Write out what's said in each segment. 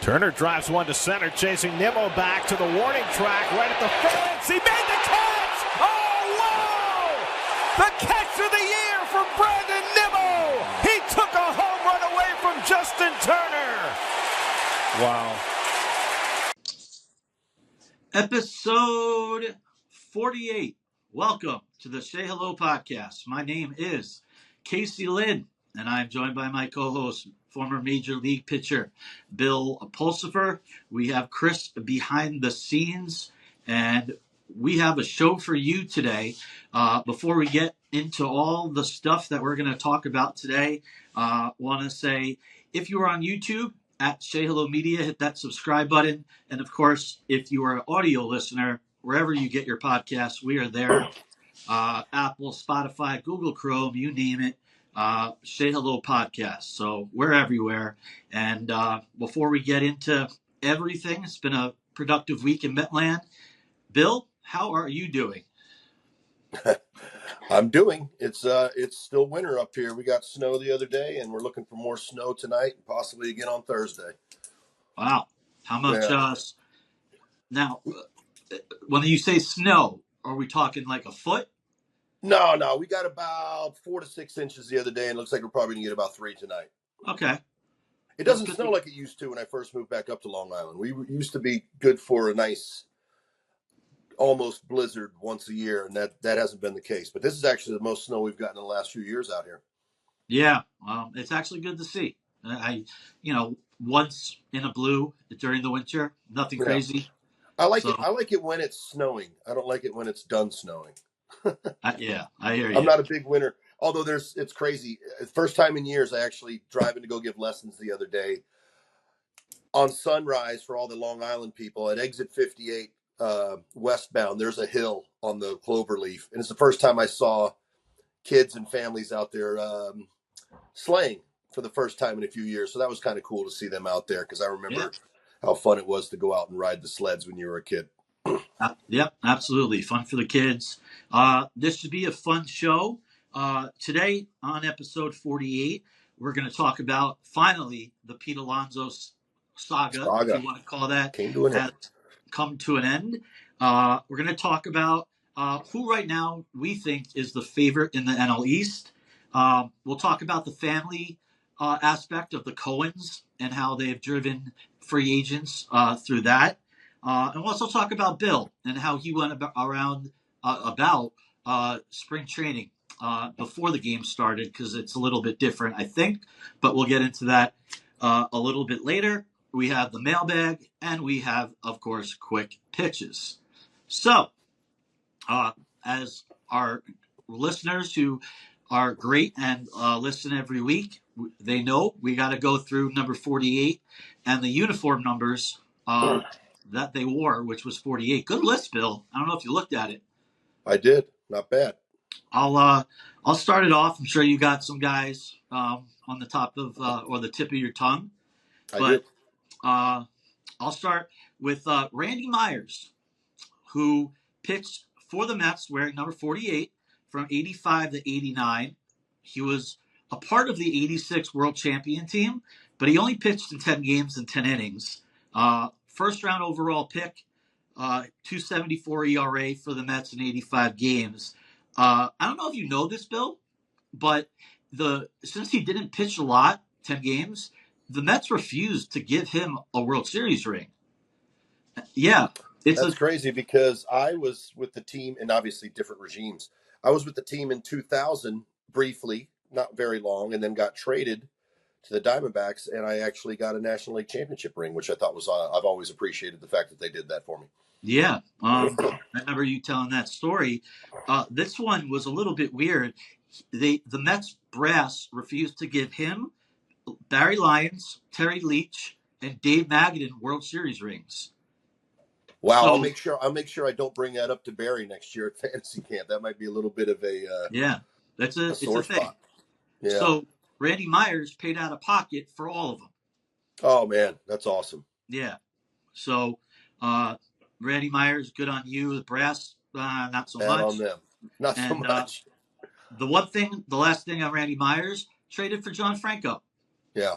Turner drives one to center, chasing Nimmo back to the warning track right at the fence. He made the catch! Oh, wow! The catch of the year from Brandon Nimmo! He took a home run away from Justin Turner! Wow. Episode 48. Welcome to the Say Hello podcast. My name is Casey Lynn, and I'm joined by my co-host, former Major League pitcher Bill Pulsifer. We have Chris behind the scenes, and we have a show for you today. Before we get into all the stuff that we're going to talk about today, want to say, if you are on YouTube, at Say Hello Media, hit that subscribe button. And of course, if you are an audio listener, wherever you get your podcasts, we are there. Apple, Spotify, Google Chrome, you name it. Say Hello Podcast. So we're everywhere. And before we get into everything, it's been a productive week in Metland. Bill, how are you doing? I'm doing. It's still winter up here. We got snow the other day, and we're looking for more snow tonight, and possibly again on Thursday. Wow. How much? Yeah. Now, when you say snow, are we talking like a foot? No. We got about 4 to 6 inches the other day, and it looks like we're probably going to get about 3 tonight. Okay. It doesn't snow like it used to when I first moved back up to Long Island. We used to be good for a nice almost blizzard once a year, and that hasn't been the case. But this is actually the most snow we've gotten in the last few years out here. Yeah, it's actually good to see. Once in a blue during the winter, nothing crazy. I like it. I like it when it's snowing. I don't like it when it's done snowing. Yeah, I hear you. I'm not a big winter. Although it's crazy. First time in years, I actually driving to go give lessons the other day on Sunrise for all the Long Island people at exit 58. Westbound, there's a hill on the Cloverleaf, and it's the first time I saw kids and families out there sleighing for the first time in a few years. So that was kind of cool to see them out there, because I remember how fun it was to go out and ride the sleds when you were a kid. Yep, absolutely. Fun for the kids. This should be a fun show. Today on episode 48, we're going to talk about, finally, the Pete Alonso saga, if you want to call that, come to an end. We're going to talk about who right now we think is the favorite in the NL East. We'll talk about the family aspect of the Cohens and how they've driven free agents through that. And we'll also talk about Bill and how he went about spring training before the game started, because it's a little bit different, I think. But we'll get into that a little bit later. We have the mailbag, and we have, of course, quick pitches. So, as our listeners who are great and listen every week, they know we got to go through number 48 and the uniform numbers that they wore, which was 48. Good list, Bill. I don't know if you looked at it. I did. Not bad. I'll start it off. I'm sure you got some guys on the top of or the tip of your tongue. But I'll start with Randy Myers, who pitched for the Mets wearing number 48 from 85 to 89. He was a part of the 86 World Champion team, but he only pitched in 10 games and 10 innings. First round overall pick, 2.74 ERA for the Mets in 85 games. I don't know if you know this, Bill, but since he didn't pitch a lot, 10 games, the Mets refused to give him a World Series ring. Yeah. That's crazy, because I was with the team, and obviously different regimes. I was with the team in 2000 briefly, not very long, and then got traded to the Diamondbacks, and I actually got a National League Championship ring, which I thought was, I've always appreciated the fact that they did that for me. Yeah. I remember you telling that story. This one was a little bit weird. The Mets brass refused to give him, Barry Lyons, Terry Leach, and Dave Magadan World Series rings. Wow, so, I'll make sure I don't bring that up to Barry next year at fantasy camp. That might be a little bit of a it's a sore thing. Spot. Yeah. So Randy Myers paid out of pocket for all of them. Oh man, that's awesome. Yeah. So Randy Myers, good on you. The brass, not so much. On them, not so much. The last thing on Randy Myers, traded for John Franco. Yeah.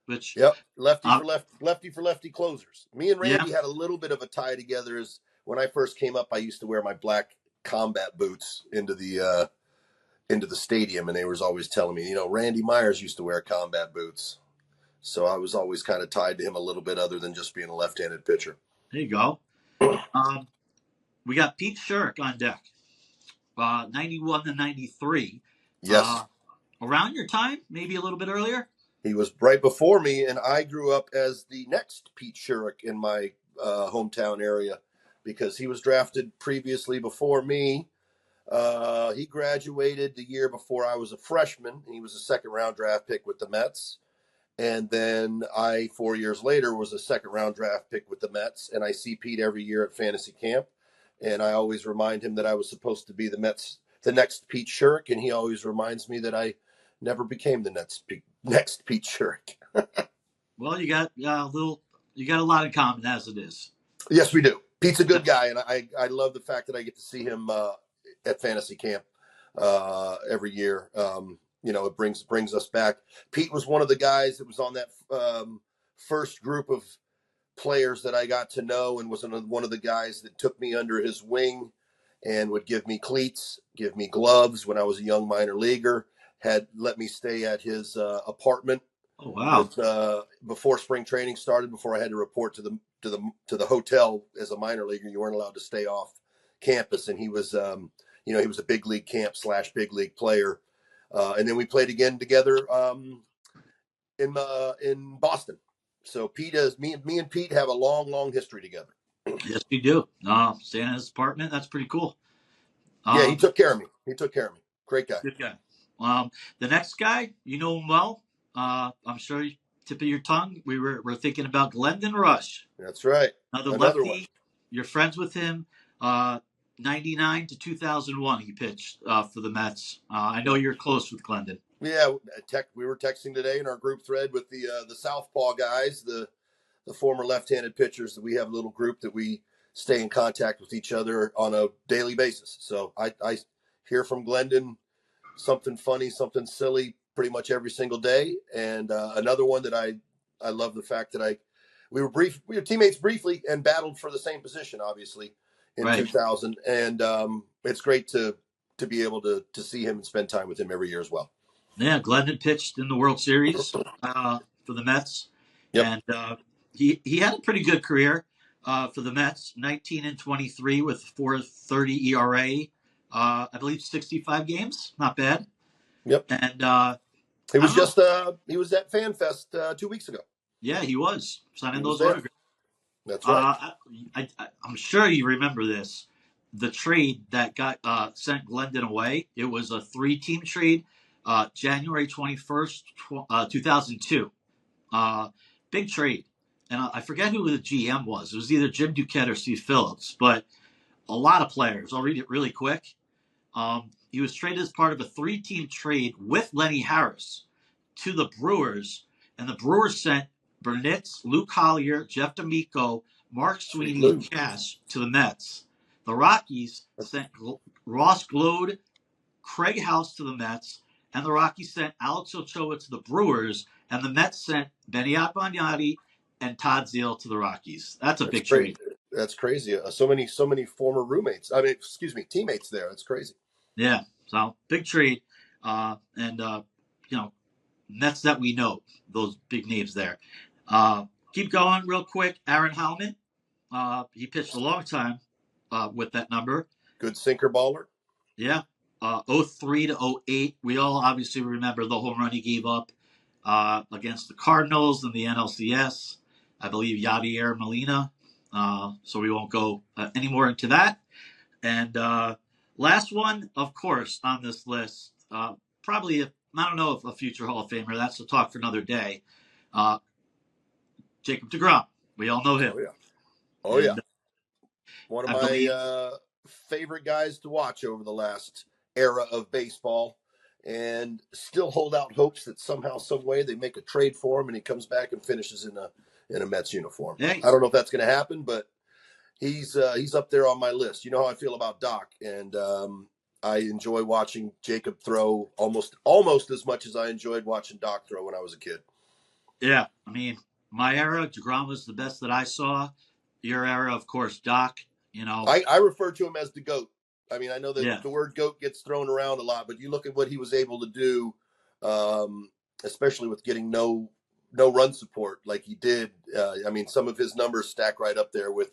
which, Yep, uh, lefty for lefty closers. Me and yeah, Randy had a little bit of a tie together. As when I first came up, I used to wear my black combat boots into the stadium, and they was always telling me, Randy Myers used to wear combat boots. So I was always kind of tied to him a little bit, other than just being a left-handed pitcher. there you go. We got Pete Shirk on deck, 91 to 93. Yes, Around your time, maybe a little bit earlier. he was right before me, and I grew up as the next Pete Shurik in my hometown area because he was drafted previously before me. He graduated the year before I was a freshman. He was a second-round draft pick with the Mets. And then 4 years later, was a second-round draft pick with the Mets. And I see Pete every year at fantasy camp. And I always remind him that I was supposed to be the next Pete Shurik. And he always reminds me that I never became the next Pete Shurik. Well, you got a lot in common as it is. Yes, we do. Pete's a good guy. And I love the fact that I get to see him at fantasy camp every year. It brings us back. Pete was one of the guys that was on that first group of players that I got to know, and was one of the guys that took me under his wing and would give me cleats, give me gloves when I was a young minor leaguer, had let me stay at his apartment. Oh, wow. Before spring training started, before I had to report to the hotel as a minor leaguer, you weren't allowed to stay off campus. And he was, he was a big league camp / big league player. And then we played again together in Boston. So me and Pete have a long history together. Yes, we do. Staying in his apartment, that's pretty cool. Yeah, he took care of me. Great guy. Good guy. The next guy, you know him well. I'm sure tip of your tongue. We're thinking about Glendon Rush. That's right. Another Another lefty. one. You're friends with him. 99 to 2001, he pitched for the Mets. I know you're close with Glendon. Yeah, we were texting today in our group thread with the Southpaw guys, the former left-handed pitchers. That we have a little group that we stay in contact with each other on a daily basis. So I hear from Glendon something funny, something silly, pretty much every single day. And another one that I love the fact that we were teammates briefly and battled for the same position, obviously, in 2000. And it's great to be able to see him and spend time with him every year as well. Yeah, Glendon pitched in the World Series for the Mets. Yep. And he had a pretty good career for the Mets, 19 and 23 with 4.30 ERA. I believe 65 games, not bad. Yep. And he was at Fan Fest 2 weeks ago. Yeah, he was signing those autographs. That's right. I'm sure you remember this. The trade that got sent Glendon away. It was a 3-team trade. January 21st, 2002. Big trade. And I forget who the GM was. It was either Jim Duquette or Steve Phillips, but a lot of players. I'll read it really quick. He was traded as part of a 3-team trade with Lenny Harris to the Brewers, and the Brewers sent Burnitz, Luke Collier, Jeff D'Amico, Mark Sweeney, and Cash to the Mets. The Rockies sent Ross Glode, Craig House to the Mets, and the Rockies sent Alex Ochoa to the Brewers, and the Mets sent Benny Abanyati and Todd Zeile to the Rockies. That's a big trade. That's crazy. So many former teammates there. That's crazy. Yeah, so big trade, and Mets that we know, those big names there. Keep going real quick. Aaron Howman, he pitched a long time with that number. Good sinker baller. Yeah. 03 to 08. We all obviously remember the home run he gave up against the Cardinals in the NLCS. I believe Yadier Molina. So we won't go any more into that. And last one, of course, on this list, probably, I don't know if a future Hall of Famer. That's a talk for another day. Jacob deGrom. We all know him. Oh, yeah. One of my favorite guys to watch over the last era of baseball, and still hold out hopes that somehow, some way, they make a trade for him and he comes back and finishes in a Mets uniform. Hey. I don't know if that's going to happen, but he's up there on my list. You know how I feel about Doc, and I enjoy watching Jacob throw almost as much as I enjoyed watching Doc throw when I was a kid. Yeah, I mean, my era, DeGrom was the best that I saw. Your era, of course, Doc. You know, I refer to him as the GOAT. I mean, I know that yeah, the word GOAT gets thrown around a lot, but you look at what he was able to do, especially with getting no run support like he did. I mean, some of his numbers stack right up there with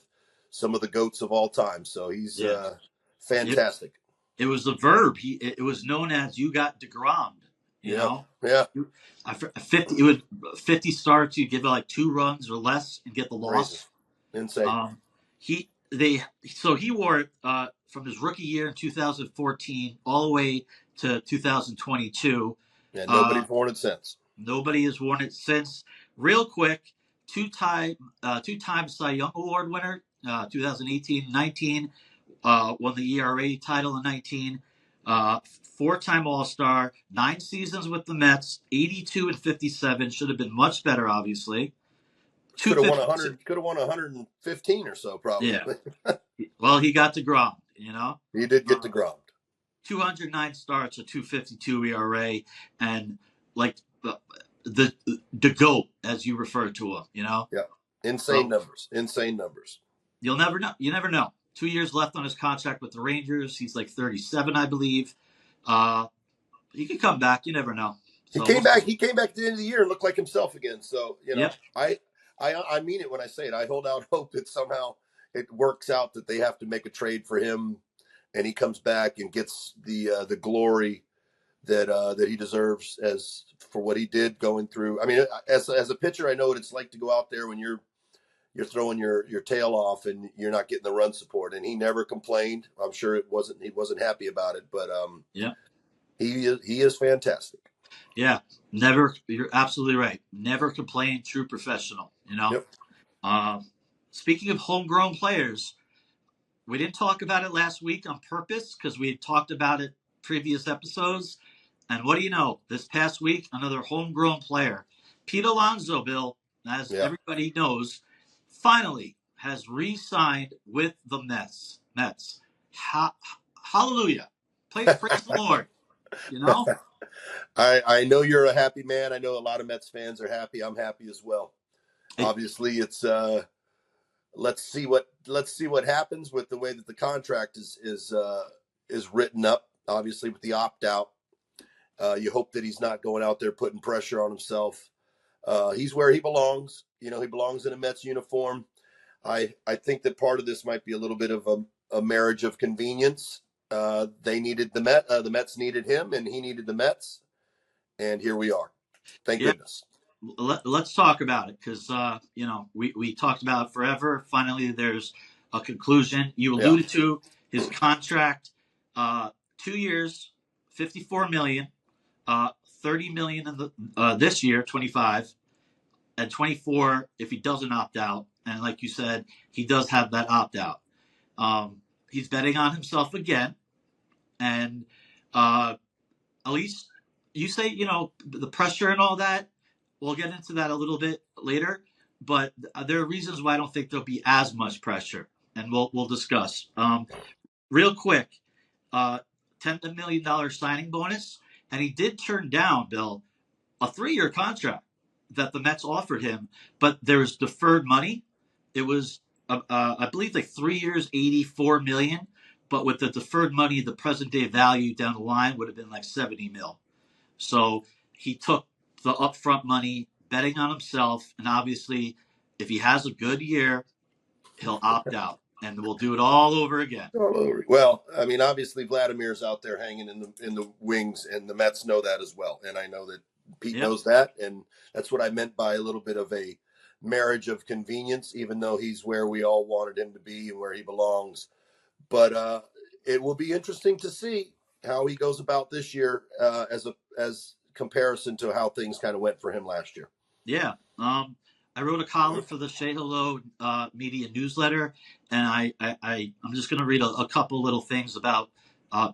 some of the GOATs of all time. So he's yeah. It, fantastic. it was the verb. It was known as "you got DeGrom." You Yeah, know, yeah, 50. It would 50 starts. You give it like 2 runs or less and get the crazy, loss. insane. He they so he wore it from his rookie year in 2014 all the way to 2022. Yeah, Uh, nobody's worn it since. Nobody has worn it since. Real quick, two-time Cy Young Award winner, 2018-19, won the ERA title in 19. Four-time All-Star, 9 seasons with the Mets, 82 and 57. Should have been much better, obviously. Could have won 252. 100. Could have won 115 or so, probably. Yeah. Well, he got DeGrom, you know. He did get Uh, the ground. 209 starts, a 252 ERA, and like the GOAT, as you refer to him, you know. Yeah, insane So numbers. Insane numbers. you'll never know. You never know. 2 years left on his contract with the Rangers. He's like 37, I believe. Uh, he could come back. You never know. He So we'll came back. see. He came back at the end of the year and looked like himself again. So Yep. I mean it when I say it. I hold out hope that somehow it works out that they have to make a trade for him, and he comes back and gets the glory that he deserves as for what he did going through. I mean, as a pitcher, I know what it's like to go out there when you're throwing your tail off and you're not getting the run support. And he never complained. I'm sure he wasn't happy about it, but Yeah. he is fantastic. Yeah. Never. You're absolutely right. Never complain. True professional. You know. Yep. Speaking of homegrown players, we didn't talk about it last week on purpose because we had talked about it previous episodes. And what do you know? This past week, another homegrown player, Pete Alonso, Bill, as Yeah. everybody knows, finally has re-signed with the Mets. Hallelujah! Praise the Lord. You know. I know you're a happy man. I know a lot of Mets fans are happy. I'm happy as well. Obviously, it's let's see what happens with the way that the contract is written up. Obviously, with the opt out, you hope that he's not going out there putting pressure on himself. He's where he belongs. You know, he belongs in a Mets uniform. I think that part of this might be a little bit of a marriage of convenience. They needed the Mets needed him, and he needed the Mets, and here we are. Thank goodness. Let's talk about it because you know we talked about it forever. Finally, there's a conclusion. You alluded to his contract, 2 years, $54 million, 30 million in the this year, 25, and 24 if he doesn't opt out. And like you said, he does have that opt out. He's betting on himself again, and at least you say, you know, the pressure and all that. We'll get into that a little bit later, but there are reasons why I don't think there'll be as much pressure, and we'll discuss. Real quick, $10 million signing bonus, and he did turn down, Bill, a 3-year contract that the Mets offered him, but there's deferred money. It was, I believe, like 3 years, $84 million, but with the deferred money, the present day value down the line would have been like 70 mil. So he took the upfront money, betting on himself, and obviously, if he has a good year, he'll opt out, and we'll do it all over again. Well, I mean, obviously Vladimir's out there hanging in the wings, and the Mets know that as well. And I know that Pete knows that, and that's what I meant by a little bit of a marriage of convenience, even though he's where we all wanted him to be and where he belongs. But it will be interesting to see how he goes about this year as comparison to how things kind of went for him last year. Yeah. I wrote a column for the Say Hello media newsletter, and I'm just going to read a couple little things about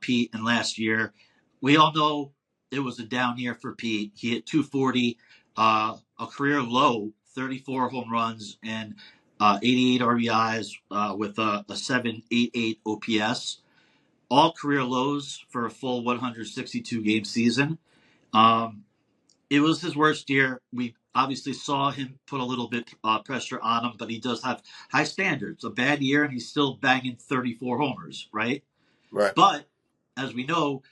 Pete and last year. We all know it was a down year for Pete. He hit 240, a career low, 34 home runs and 88 RBIs with a 7.88 OPS. All career lows for a full 162 game season. It was his worst year. We obviously saw him put a little bit pressure on him, but he does have high standards. A bad year, and he's still banging 34 homers, right? Right. But as we know,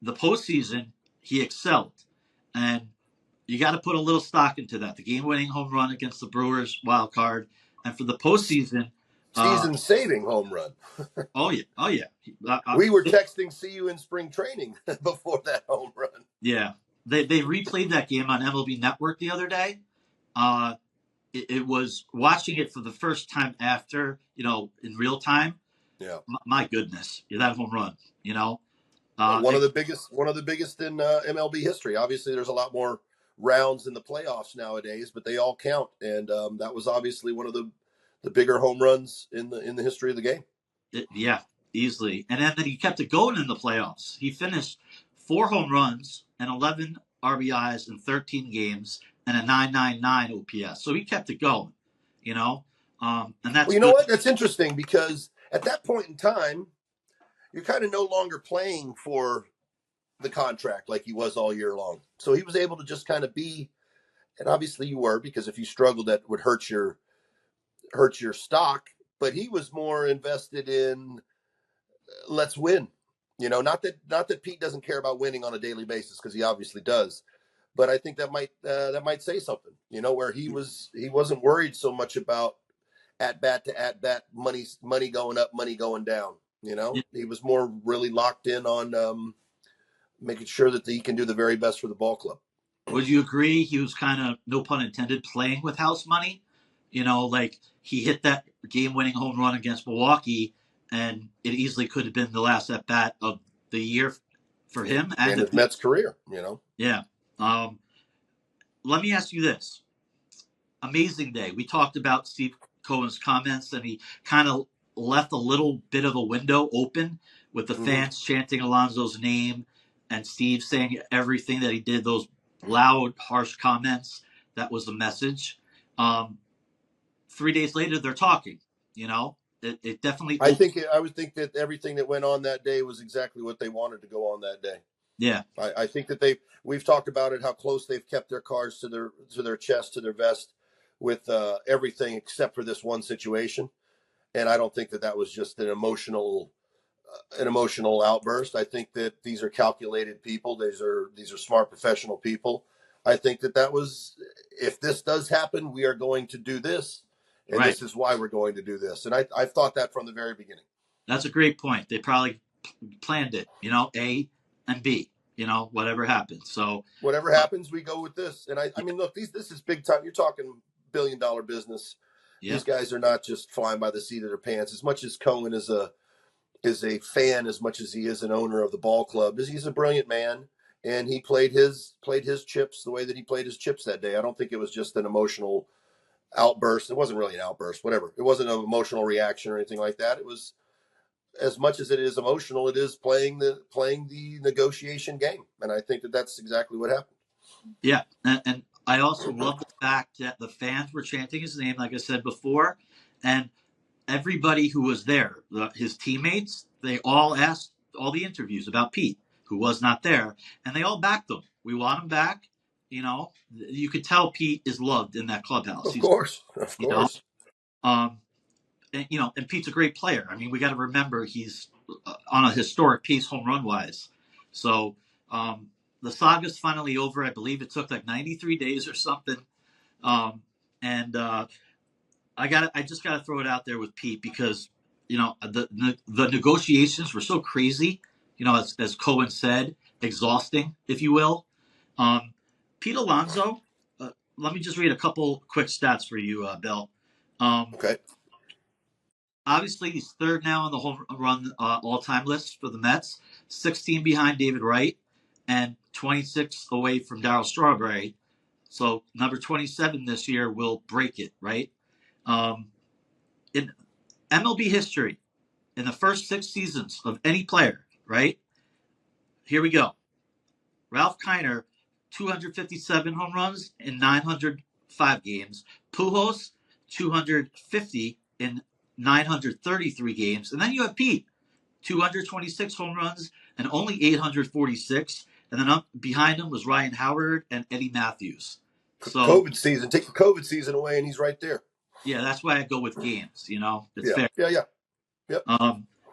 the postseason he excelled, and you got to put a little stock into that. The game-winning home run against the Brewers wild card, and for the postseason, Season-saving home run. oh yeah. We were texting "See you in spring training" before that home run. Yeah, they replayed that game on MLB Network the other day. It was watching it for the first time after, in real time. Yeah. My goodness, that home run, one of the biggest in MLB history. Obviously, there's a lot more rounds in the playoffs nowadays, but they all count. And that was obviously one of the bigger home runs in the history of the game. Yeah, easily. And then he kept it going in the playoffs. He finished 4 home runs and 11 RBIs in 13 games and a 999 OPS. So he kept it going, and that's you know what? That's interesting because at that point in time, you're kind of no longer playing for the contract like he was all year long. So he was able to just kind of be, and obviously you were, because if you struggled, that would hurt your stock. But he was more invested in let's win. Not that Pete doesn't care about winning on a daily basis, because he obviously does. But I think that might say something, where he wasn't worried so much about at bat to at bat, money going up, money going down. He was more really locked in on making sure that he can do the very best for the ball club. Would you agree he was kind of, no pun intended, playing with house money? Like he hit that game-winning home run against Milwaukee, and it easily could have been the last at bat of the year for him and his Mets career. Yeah. Let me ask you this: amazing day. We talked about Steve Cohen's comments, and he kind of left a little bit of a window open with the fans chanting Alonso's name and Steve saying everything that he did, those loud, harsh comments. That was the message. 3 days later, they're talking. It definitely. I would think that everything that went on that day was exactly what they wanted to go on that day. Yeah, I think that we've talked about it, how close they've kept their cards to their chest, to their vest, with everything except for this one situation. And I don't think that was just an emotional outburst. I think that these are calculated people. These are smart professional people. I think that was, if this does happen, we are going to do this, and right. This is why we're going to do this. And I've thought that from the very beginning. That's a great point. They probably planned it, A and B, whatever happens. So whatever happens, we go with this. And I mean, look, this is big time. You're talking $1 billion business. Yeah. These guys are not just flying by the seat of their pants. As much as Cohen is a fan, as much as he is an owner of the ball club, he's a brilliant man, and he played his chips the way that he played his chips that day. I don't think it was just an emotional outburst. It wasn't really an outburst, whatever. It wasn't an emotional reaction or anything like that. It was, as much as it is emotional, it is playing the negotiation game, and I think that that's exactly what happened. Yeah, and I also love the fact that the fans were chanting his name, like I said before, and everybody who was there, his teammates, they all asked all the interviews about Pete, who was not there, and they all backed him. We want him back. You could tell Pete is loved in that clubhouse. Of course. And Pete's a great player. I mean, we got to remember he's on a historic pace home run wise. So the saga's finally over. I believe it took like 93 days or something. I just got to throw it out there with Pete because, the negotiations were so crazy, as Cohen said, exhausting, if you will. Pete Alonso, let me just read a couple quick stats for you, Bill. Okay. Obviously, he's third now on the home run all-time list for the Mets, 16 behind David Wright, and 26 away from Darryl Strawberry. So number 27 this year will break it, right? In MLB history, in the first 6 seasons of any player, right? Here we go. Ralph Kiner, 257 home runs in 905 games. Pujols, 250 in 933 games. And then you have Pete, 226 home runs and only 846 And then up behind him was Ryan Howard and Eddie Matthews. So COVID season, take the COVID season away, and he's right there. yeah, that's why I go with games. It's Yeah, fair. yeah. Yep.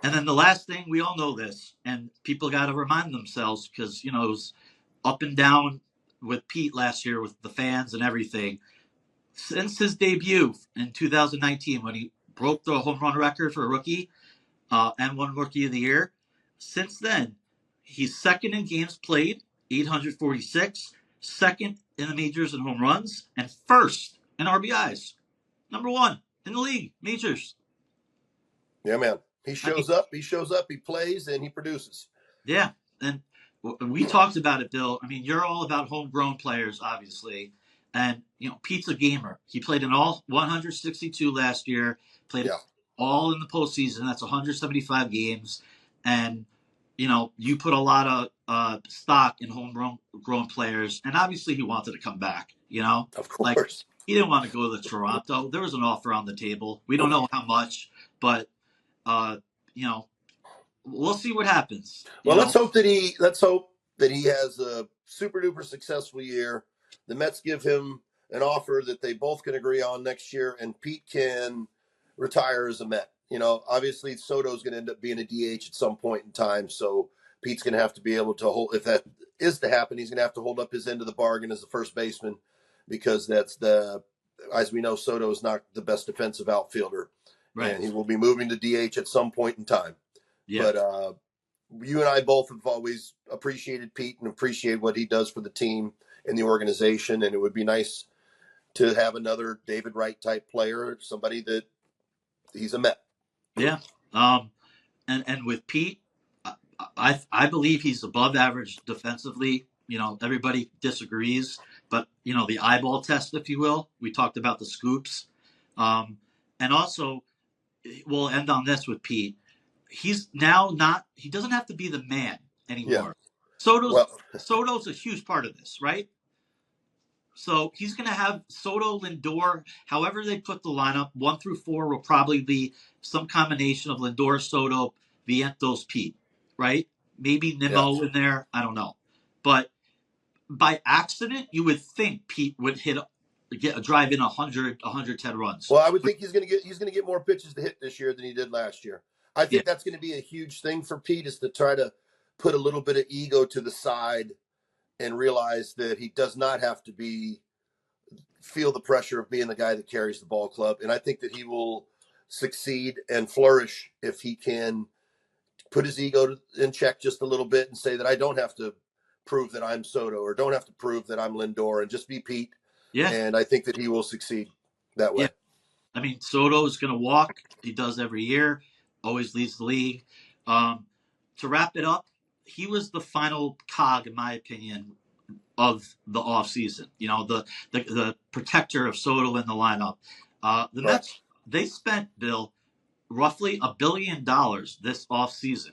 And then the last thing, we all know this, and people got to remind themselves because it was up and down with Pete last year with the fans and everything. Since his debut in 2019, when he broke the home run record for a rookie and won Rookie of the Year, since then he's second in games played, 846, second in the majors in home runs, and first in RBIs. Number one in the league, majors. Yeah, man. He shows up, he plays, and he produces. Yeah, and we talked about it, Bill. I mean, you're all about homegrown players, obviously, and Pete's a gamer. He played in all 162 last year. Played all in the postseason. That's 175 games, and you put a lot of stock in homegrown players. And obviously, he wanted to come back. Of course, he didn't want to go to Toronto. There was an offer on the table. We don't know how much, but we'll see what happens. Well, let's hope that he has a super duper successful year. The Mets give him an offer that they both can agree on next year, and Pete can retire as a Met. Obviously Soto's going to end up being a DH at some point in time, so Pete's going to have to be able to hold. If that is to happen, he's going to have to hold up his end of the bargain as a first baseman, because as we know, Soto is not the best defensive outfielder, right? And he will be moving to DH at some point in time. Yeah. But you and I both have always appreciated Pete and appreciate what he does for the team and the organization. And it would be nice to have another David Wright type player, somebody that he's a Met. Yeah. And with Pete, I believe he's above average defensively. Everybody disagrees, but the eyeball test, if you will, we talked about the scoops. And also we'll end on this with Pete. He's now he doesn't have to be the man anymore. Yeah. Soto's a huge part of this, right? So he's going to have Soto, Lindor, however they put the lineup, 1 through 4 will probably be some combination of Lindor, Soto, Vientos, Pete, right? Maybe Nimmo in there. I don't know. But by accident, you would think Pete would drive in 100, 110 runs. Well, I would think he's going to get more pitches to hit this year than he did last year. I think that's going to be a huge thing for Pete, is to try to put a little bit of ego to the side and realize that he does not have to feel the pressure of being the guy that carries the ball club. And I think that he will succeed and flourish if he can put his ego in check just a little bit and say that I don't have to prove that I'm Soto, or don't have to prove that I'm Lindor, and just be Pete. Yeah. And I think that he will succeed that way. Yeah. I mean, Soto is going to walk. He does every year, always leads the league. To wrap it up, he was the final cog, in my opinion, of the offseason. The protector of Soto in the lineup. The Mets, they spent, Bill, roughly $1 billion this offseason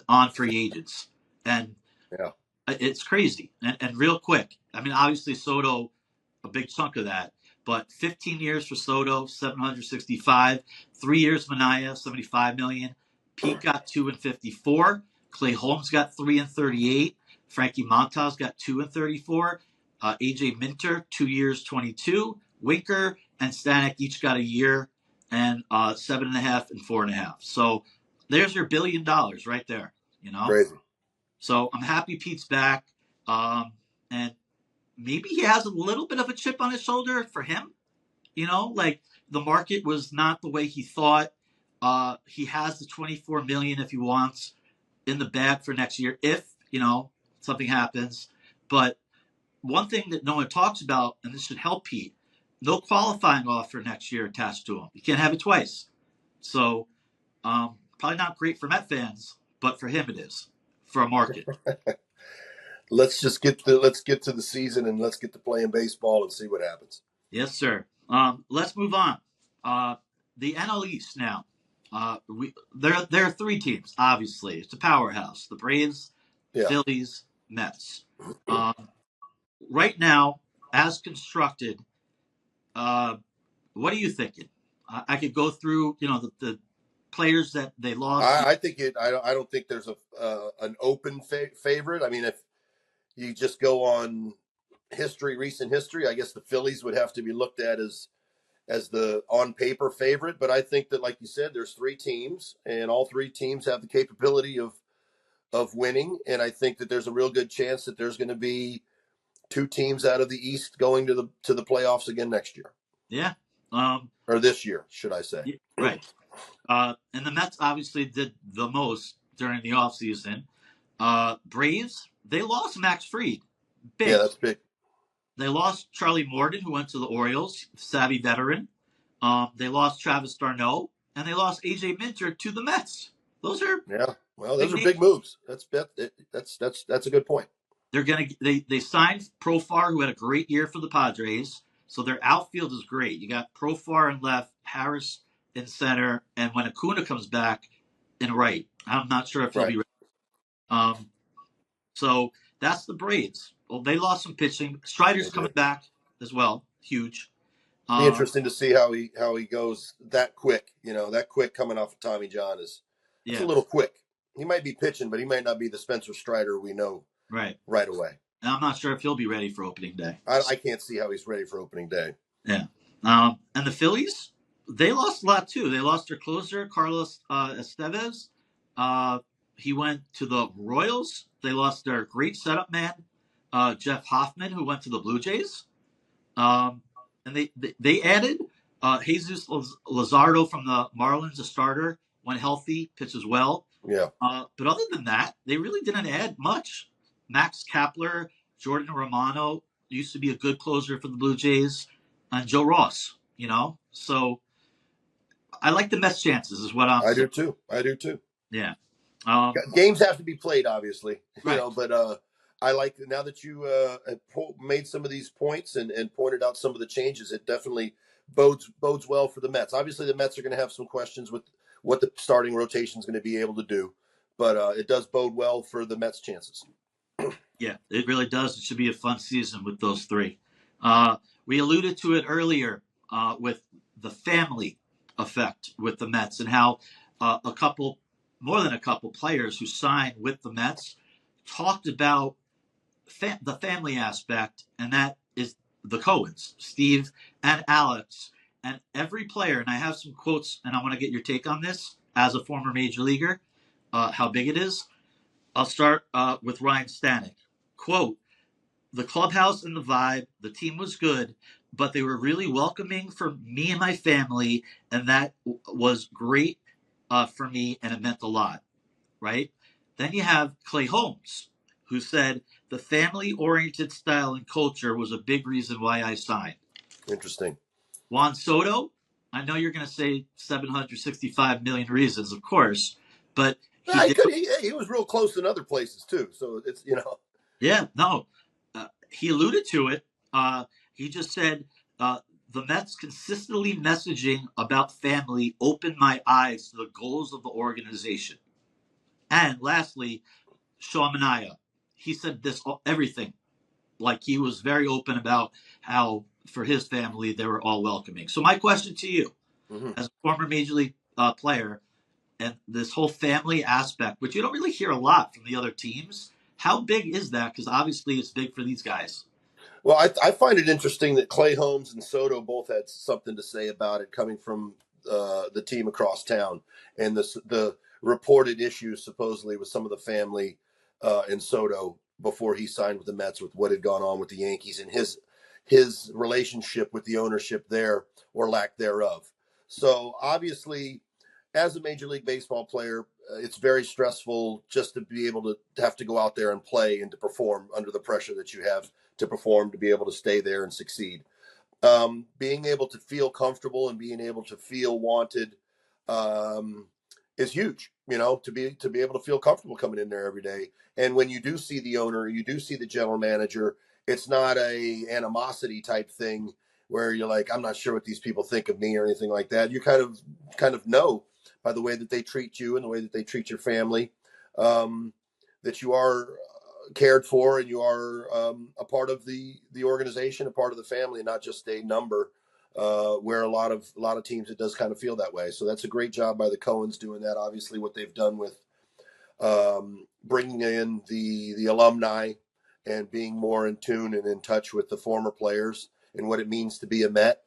on free agents. And it's crazy. And real quick, I mean, obviously Soto, a big chunk of that, but 15 years for Soto, 765. 3 years Manaea, 75 million. Pete got 2 and 54. Clay Holmes got 3 and 38. Frankie Montas got 2 and 34. AJ Minter, 2 years, 22. Winker and Stanek each got a year, and 7.5 and 4.5. So there's your $1 billion right there. Crazy. So I'm happy Pete's back, and maybe he has a little bit of a chip on his shoulder for him. Like the market was not the way he thought. He has the $24 million if he wants in the bag for next year, if something happens. But one thing that no one talks about, and this should help Pete, no qualifying offer next year attached to him. You can't have it twice. So probably not great for Met fans, but for him it is, for a market. Let's get to the season, and let's get to playing baseball and see what happens. Yes, sir. Let's move on. The NL East now. There are 3 teams, obviously. It's a powerhouse. The Braves, Phillies, Mets. Right now, as constructed, what are you thinking? I could go through, the players that they lost. I think I don't think there's an open favorite. I mean, you just go on recent history. I guess the Phillies would have to be looked at as the on paper favorite, but I think that, like you said, there's three teams, and all three teams have the capability of winning, and I think that there's a real good chance that there's going to be two teams out of the East going to the playoffs again next year. Yeah. Or this year, should I say. Yeah, right. And the Mets obviously did the most during the offseason. Braves, they lost Max Fried. Big. Yeah, that's big. They lost Charlie Morton, who went to the Orioles, savvy veteran. They lost Travis d'Arnaud, and they lost AJ Minter to the Mets. Those are those are big moves. That's a good point. They signed Profar, who had a great year for the Padres, so their outfield is great. You got Profar in left, Harris in center, and when Acuna comes back, in right. I'm not sure if he'll be ready. So that's the Braves. Well, they lost some pitching. Strider's coming back as well. Huge. Be interesting to see how he goes that quick. That quick coming off of Tommy John is a little quick. He might be pitching, but he might not be the Spencer Strider we know right away. And I'm not sure if he'll be ready for opening day. I can't see how he's ready for opening day. Yeah. And the Phillies, they lost a lot too. They lost their closer, Carlos Estevez. He went to the Royals. They lost their great setup man, Jeff Hoffman, who went to the Blue Jays. And they added Jesus Luzardo from the Marlins, a starter, when healthy, pitches well. Yeah. But other than that, they really didn't add much. Max Kepler, Jordan Romano used to be a good closer for the Blue Jays, and Joe Ross. So I like the Mets' chances, is what I'm saying. I do too. Yeah. Games have to be played, obviously. Right. But I like, now that you made some of these points and pointed out some of the changes, it definitely bodes well for the Mets. Obviously, the Mets are going to have some questions with what the starting rotation is going to be able to do, but it does bode well for the Mets' chances. Yeah, it really does. It should be a fun season with those three. We alluded to it earlier with the family effect with the Mets and how more than a couple players who signed with the Mets talked about the family aspect, and that is the Cohens, Steve and Alex, and every player. And I have some quotes, and I want to get your take on this as a former major leaguer, how big it is. I'll start with Ryan Stanek. Quote, "The clubhouse and the vibe, the team was good, but they were really welcoming for me and my family, and that was great for me, and it meant a lot." Right? Then you have Clay Holmes, who said, "The family-oriented style and culture was a big reason why I signed." Interesting. Juan Soto, I know you're going to say 765 million reasons, of course, but he was real close in other places too. So it's, Yeah, no. He alluded to it. He just said, the Mets consistently messaging about family opened my eyes to the goals of the organization. And lastly, Sean Manaea. He said everything. Like, he was very open about how, for his family, they were all welcoming. So my question to you, as a former Major League player, and this whole family aspect, which you don't really hear a lot from the other teams, how big is that? Because obviously it's big for these guys. Well, I find it interesting that Clay Holmes and Soto both had something to say about it, coming from the team across town, and the reported issues supposedly with some of the family in Soto before he signed with the Mets, with what had gone on with the Yankees and his relationship with the ownership there, or lack thereof. So obviously, as a Major League Baseball player, it's very stressful just to be able to have to go out there and play and to perform under the pressure that you have to perform, to be able to stay there and succeed. Being able to feel comfortable and being able to feel wanted is huge. To be able to feel comfortable coming in there every day. And when you do see the owner, you do see the general manager, it's not a animosity type thing where you're like, I'm not sure what these people think of me or anything like that. You kind of know by the way that they treat you and the way that they treat your family, that you are cared for and you are a part of the organization, a part of the family, and not just a number. Where a lot of teams, it does kind of feel that way. So that's a great job by the Cohens doing that. Obviously, what they've done with bringing in the alumni and being more in tune and in touch with the former players and what it means to be a Met.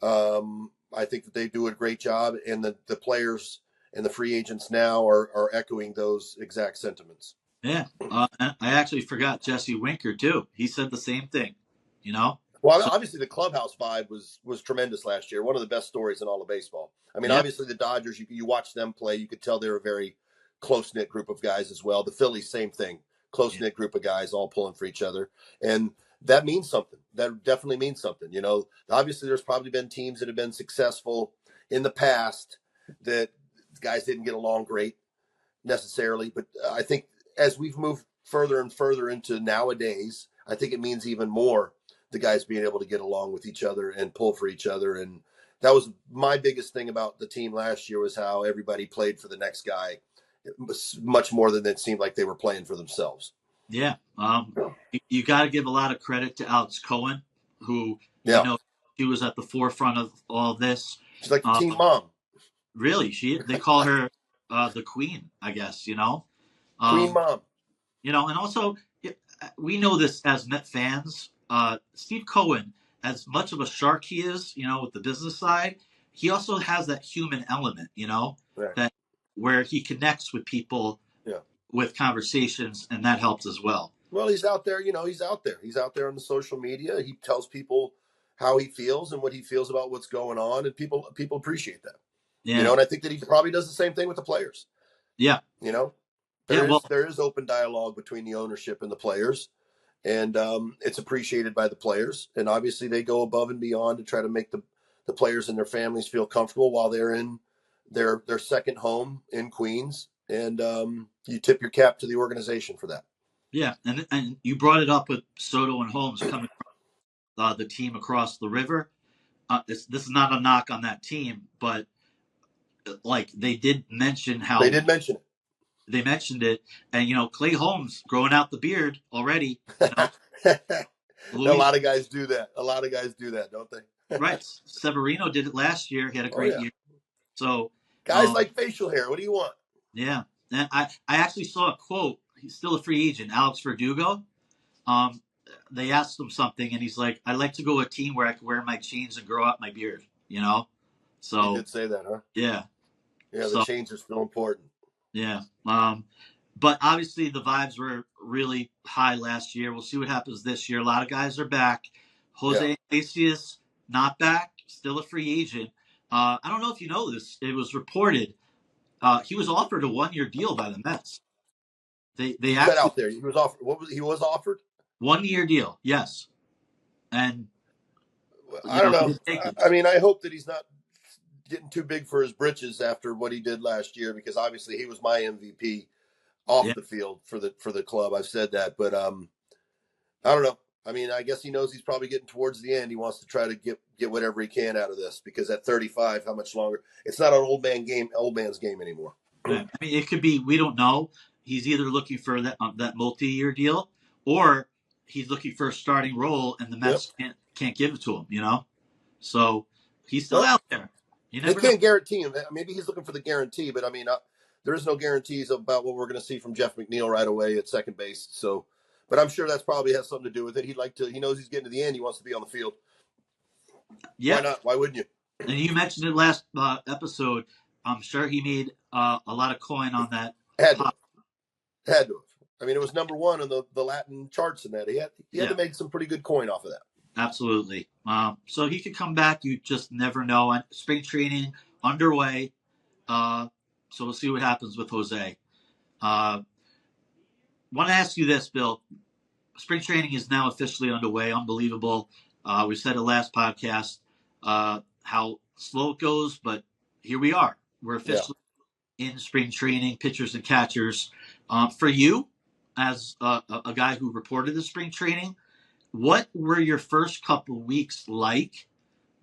I think that they do a great job, and the players and the free agents now are echoing those exact sentiments. Yeah. And I actually forgot Jesse Winker too. He said the same thing, you know? Well, So, obviously the clubhouse vibe was tremendous last year. One of the best stories in all of baseball. I mean, yeah. obviously the Dodgers, you watch them play, you could tell they're a very close knit group of guys as well. The Phillies, same thing, close knit group of guys all pulling for each other, and that means something. That definitely means something. You know, obviously there's probably been teams that have been successful in the past that guys didn't get along great necessarily, but I think as we've moved further and further into nowadays, I think it means even more the guys being able to get along with each other and pull for each other. And that was my biggest thing about the team last year, was how everybody played for the next guy, much more than it seemed like they were playing for themselves. Yeah. You got to give a lot of credit to Alex Cohen, who, Yeah, she was at the forefront of all this. she's like the team mom. Really, they call her the queen, I guess, Queen mom. And also we know this as Met fans. Steve Cohen, as much of a shark he is, with the business side, he also has that human element, Right. that where he connects with people, Yeah, with conversations, and that helps as well. Well, he's out there, he's out there. He's out there on the social media. He tells people how he feels and what he feels about what's going on, and people appreciate that. Yeah. And I think that he probably does the same thing with the players. Yeah. There is open dialogue between the ownership and the players, and it's appreciated by the players. And obviously, they go above and beyond to try to make the players and their families feel comfortable while they're in their second home in Queens. And you tip your cap to the organization for that. Yeah, and you brought it up with Soto and Holmes coming from the team across the river. This is not a knock on that team, but like they did mention how They did mention it. They mentioned it, and Clay Holmes growing out the beard already. A lot of guys do that. Don't they? Right. Severino did it last year. He had a great year. So guys like facial hair. What do you want? Yeah, and I actually saw a quote. He's still a free agent, Alex Verdugo. They asked him something, and he's like, "I'd like to go to a team where I can wear my chains and grow out my beard." So he did say that, huh? Yeah. Yeah, the chains are still important. Yeah. But obviously the vibes were really high last year. We'll see what happens this year. A lot of guys are back. Jose Iglesias not back, still a free agent. I don't know if you know this. It was reported he was offered a 1-year deal by the Mets. They actually out there. He was offered. He was offered? 1-year deal, yes. And I don't know. I mean, I hope that he's not getting too big for his britches after what he did last year, because obviously he was my MVP off the field for the club. I've said that, but I don't know. I mean, I guess he knows he's probably getting towards the end. He wants to try to get whatever he can out of this, because at 35, how much longer? It's not an old man's game anymore. I mean, it could be. We don't know. He's either looking for that multi-year deal, or he's looking for a starting role, and the Mets can't give it to him. So he's still out there. They can't guarantee him. Maybe he's looking for the guarantee, but I mean, there is no guarantees about what we're going to see from Jeff McNeil right away at second base. So, but I'm sure that's probably has something to do with it. He knows he's getting to the end. He wants to be on the field. Yeah. Why not? Why wouldn't you? And you mentioned it last episode. I'm sure he made a lot of coin on that. Had to have. I mean, it was number one on the Latin charts in that. He had to make some pretty good coin off of that. Absolutely. So he could come back. You just never know. And spring training underway. So we'll see what happens with Jose. Want to ask you this, Bill. Spring training is now officially underway. Unbelievable. We said it last podcast how slow it goes, but here we are. We're officially in spring training, pitchers and catchers. For you, as a guy who reported the spring training, what were your first couple weeks like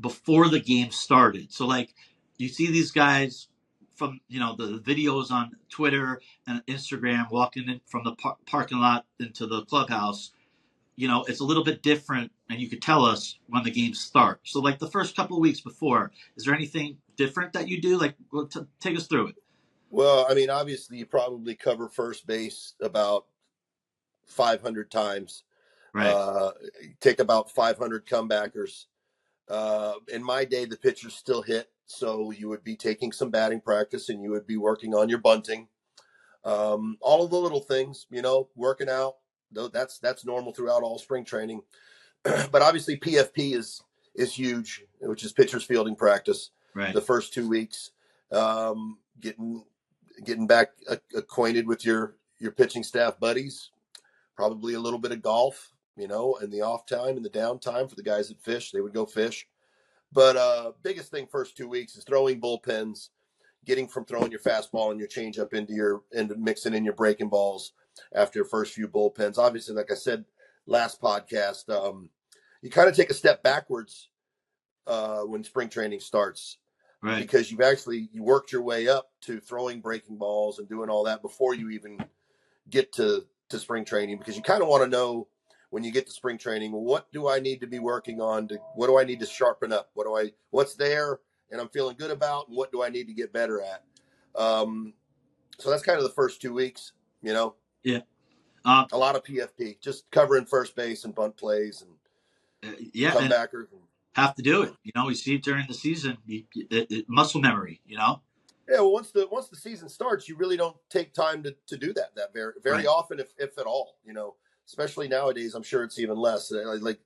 before the game started? So, like, you see these guys from, the videos on Twitter and Instagram walking in from the parking lot into the clubhouse. It's a little bit different, and you could tell us when the games start. So, like, the first couple of weeks before, is there anything different that you do? Like, take us through it. Well, I mean, obviously, you probably cover first base about 500 times Right. Take about 500 comebackers. In my day, the pitchers still hit, so you would be taking some batting practice and you would be working on your bunting. All of the little things, working out. Though that's normal throughout all spring training. But obviously, PFP is huge, which is pitchers fielding practice. Right. The first 2 weeks, getting back acquainted with your pitching staff buddies. Probably a little bit of golf, in the off time and the downtime for the guys that fish. They would go fish. But biggest thing first 2 weeks is throwing bullpens, getting from throwing your fastball and your changeup into mixing in your breaking balls after your first few bullpens. Obviously, like I said last podcast, you kind of take a step backwards when spring training starts, Right. because you worked your way up to throwing breaking balls and doing all that before you even get to spring training, because you kind of want to know when you get to spring training, what do I need to be working on? What do I need to sharpen up? What's there and I'm feeling good about, and what do I need to get better at? So that's kind of the first 2 weeks, Yeah. A lot of PFP, just covering first base and bunt plays and comebackers. And have to do it. We see it during the season. Muscle memory. Yeah, well, once the season starts, you really don't take time to do that very Right. often, if at all. Especially nowadays, I'm sure it's even less. Like,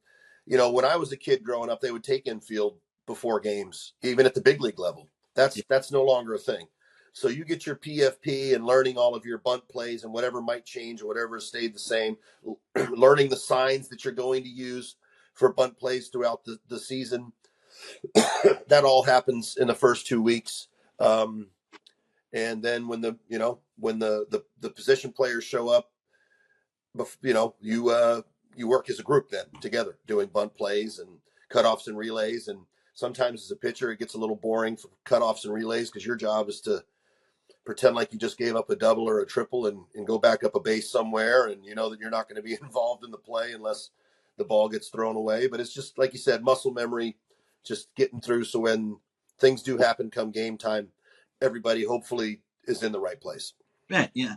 when I was a kid growing up, they would take infield before games, even at the big league level. That's no longer a thing. So you get your PFP and learning all of your bunt plays and whatever might change or whatever has stayed the same, learning the signs that you're going to use for bunt plays throughout the season. That all happens in the first 2 weeks. And then when the position players show up, you work as a group then together doing bunt plays and cutoffs and relays. And sometimes as a pitcher, it gets a little boring for cutoffs and relays, because your job is to pretend like you just gave up a double or a triple and go back up a base somewhere. And you know that you're not going to be involved in the play unless the ball gets thrown away. But it's just, like you said, muscle memory, just getting through. So when things do happen come game time, everybody hopefully is in the right place. Right. Yeah.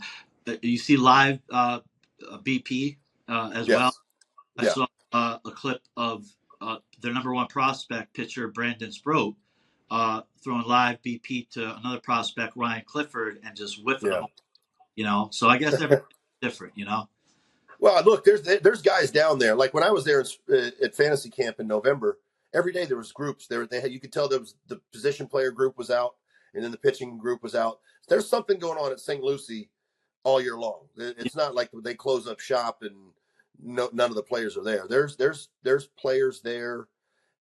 You see live BP as Yes. well. I Yeah. saw a clip of their number one prospect pitcher, Brandon Sproat, throwing live BP to another prospect, Ryan Clifford, and just whiffing them. So I guess everything's different. Well, look, there's guys down there. Like when I was there at fantasy camp in November, every day there was groups there. You could tell there was the position player group was out, and then the pitching group was out. There's something going on at St. Lucie all year long. It's not like they close up shop and none of the players are there. There's players there,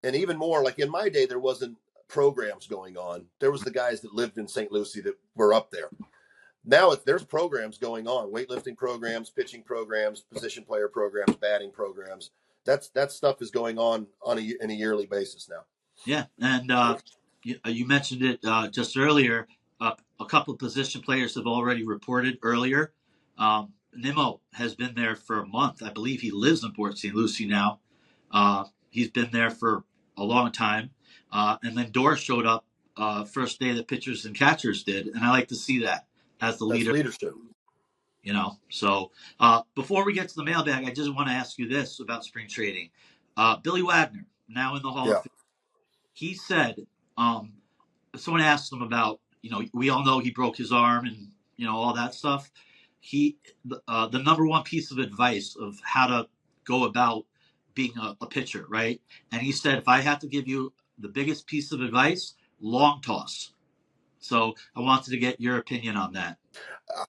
and even more. Like in my day, there wasn't programs going on. There was the guys that lived in St. Lucie that were up there. Now there's programs going on: weightlifting programs, pitching programs, position player programs, batting programs. That stuff is going on in a yearly basis now. Yeah, and you mentioned it just earlier. A couple of position players have already reported earlier. Nimmo has been there for a month. I believe he lives in Port St. Lucie now. He's been there for a long time. And then Dor showed up first day that pitchers and catchers did, and I like to see that as the leader. That's leadership. So before we get to the mailbag, I just want to ask you this about spring trading. Billy Wagner, now in the Hall of Fame, he said, someone asked him about, we all know he broke his arm and, all that stuff. The number one piece of advice of how to go about being a pitcher, right? And he said, if I have to give you the biggest piece of advice, long toss. So I wanted to get your opinion on that.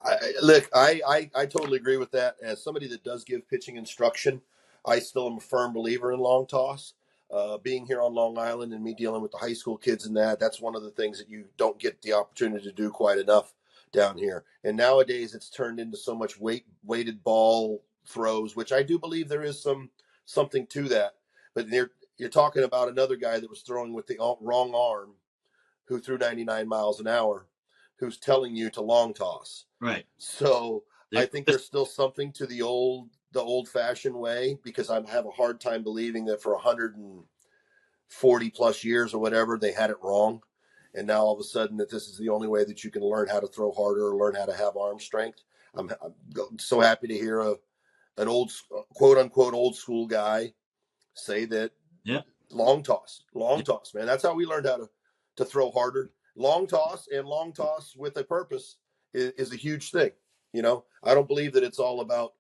I totally agree with that. As somebody that does give pitching instruction, I still am a firm believer in long toss. Being here on Long Island and me dealing with the high school kids and that's one of the things that you don't get the opportunity to do quite enough down here. And nowadays it's turned into so much weighted ball throws, which I do believe there is something to that. But you're talking about another guy that was throwing with the wrong arm, who threw 99 miles an hour, who's telling you to long toss. Right. So I think there's still something to the old-fashioned way, because I have a hard time believing that for 140 plus years or whatever, they had it wrong. And now all of a sudden that this is the only way that you can learn how to throw harder or learn how to have arm strength. I'm so happy to hear a an old, quote unquote, old school guy say that long toss, man. That's how we learned how to throw harder. Long toss with a purpose is a huge thing. I don't believe that it's all about.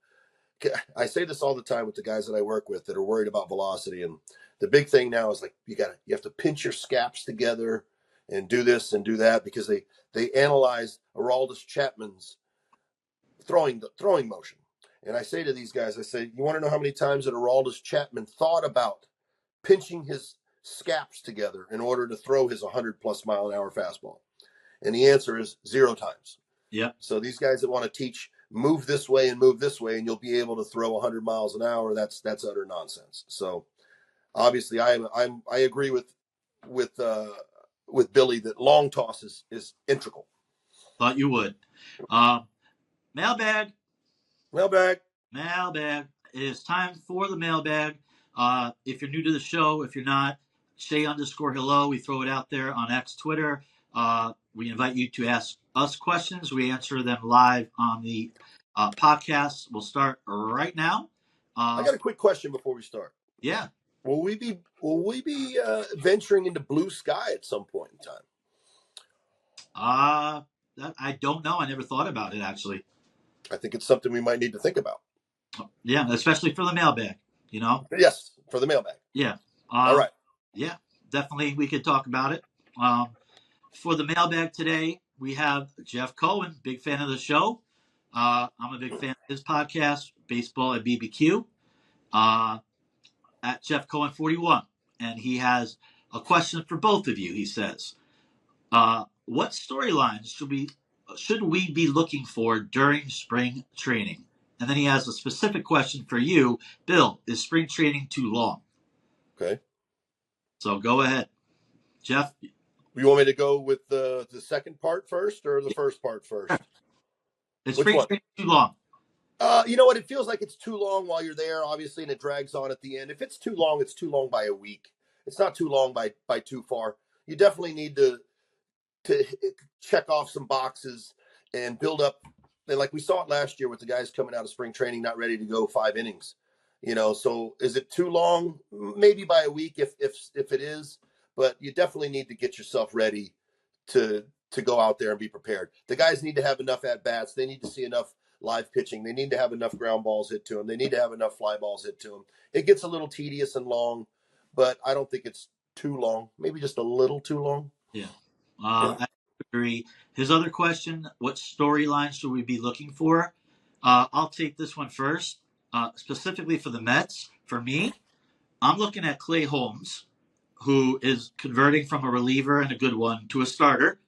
I say this all the time with the guys that I work with that are worried about velocity, and the big thing now is like you have to pinch your scaps together and do this and do that because they analyze Aroldis Chapman's throwing motion. And I say to these guys, I say, you want to know how many times that Aroldis Chapman thought about pinching his scaps together in order to throw his 100+ mile an hour fastball? And the answer is 0 times. Yeah. So these guys that want to teach move this way and move this way and you'll be able to throw 100 miles an hour, that's utter nonsense. So obviously I agree with Billy that long toss is integral. Thought you would. Mailbag. It is time for the mailbag. If you're new to the show, if you're not, Shay_hello. We throw it out there on X, Twitter. We invite you to ask us questions. We answer them live on the podcast. We'll start right now. I got a quick question before we start. Yeah. Will we be venturing into blue sky at some point in time? I don't know. I never thought about it, actually. I think it's something we might need to think about. Yeah, especially for the mailbag, Yes, for the mailbag. Yeah. All right. Yeah, definitely we could talk about it. For the mailbag today, we have Jeff Cohen, big fan of the show. I'm a big fan of his podcast, Baseball at BBQ, at Jeff Cohen 41. And he has a question for both of you. He says, what storylines should we be looking for during spring training? And then he has a specific question for you, Bill. Is spring training too long? Okay. So go ahead, Jeff. You want me to go with the second part first or the first part first? Is spring training too long? You know what? It feels like it's too long while you're there, obviously, and it drags on at the end. If it's too long, it's too long by a week. It's not too long by too far. You definitely need to check off some boxes and build up. And like we saw it last year with the guys coming out of spring training, not ready to go 5 innings. So is it too long? Maybe by a week if it is, but you definitely need to get yourself ready to go out there and be prepared. The guys need to have enough at bats. They need to see enough live pitching. They need to have enough ground balls hit to them. They need to have enough fly balls hit to them. It gets a little tedious and long, but I don't think it's too long. Maybe just a little too long. Yeah. I agree. His other question, what storylines should we be looking for? I'll take this one first. Specifically for the Mets, for me, I'm looking at Clay Holmes, who is converting from a reliever and a good one to a starter.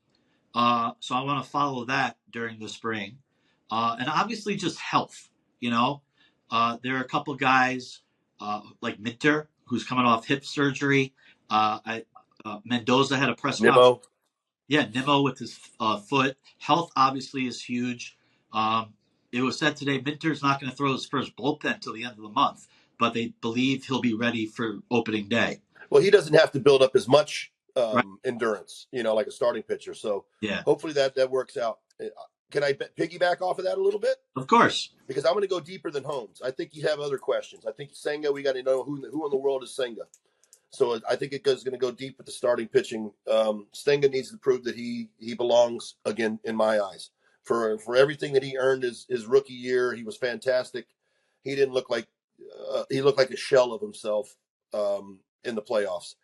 So I want to follow that during the spring. And obviously just health, there are a couple guys like Minter, who's coming off hip surgery. Mendoza had a press conference. Yeah, Nimmo with his foot. Health obviously is huge. It was said today Minter's not going to throw his first bullpen until the end of the month, but they believe he'll be ready for opening day. Well, he doesn't have to build up as much endurance, like a starting pitcher. So yeah, hopefully that works out. Can I piggyback off of that a little bit? Of course. Because I'm going to go deeper than Holmes. I think you have other questions. I think Senga, we got to know who in the world is Senga. So I think it's going to go deep with the starting pitching. Senga needs to prove that he belongs again in my eyes. For everything that he earned his rookie year, he was fantastic. He didn't look like he looked like a shell of himself in the playoffs.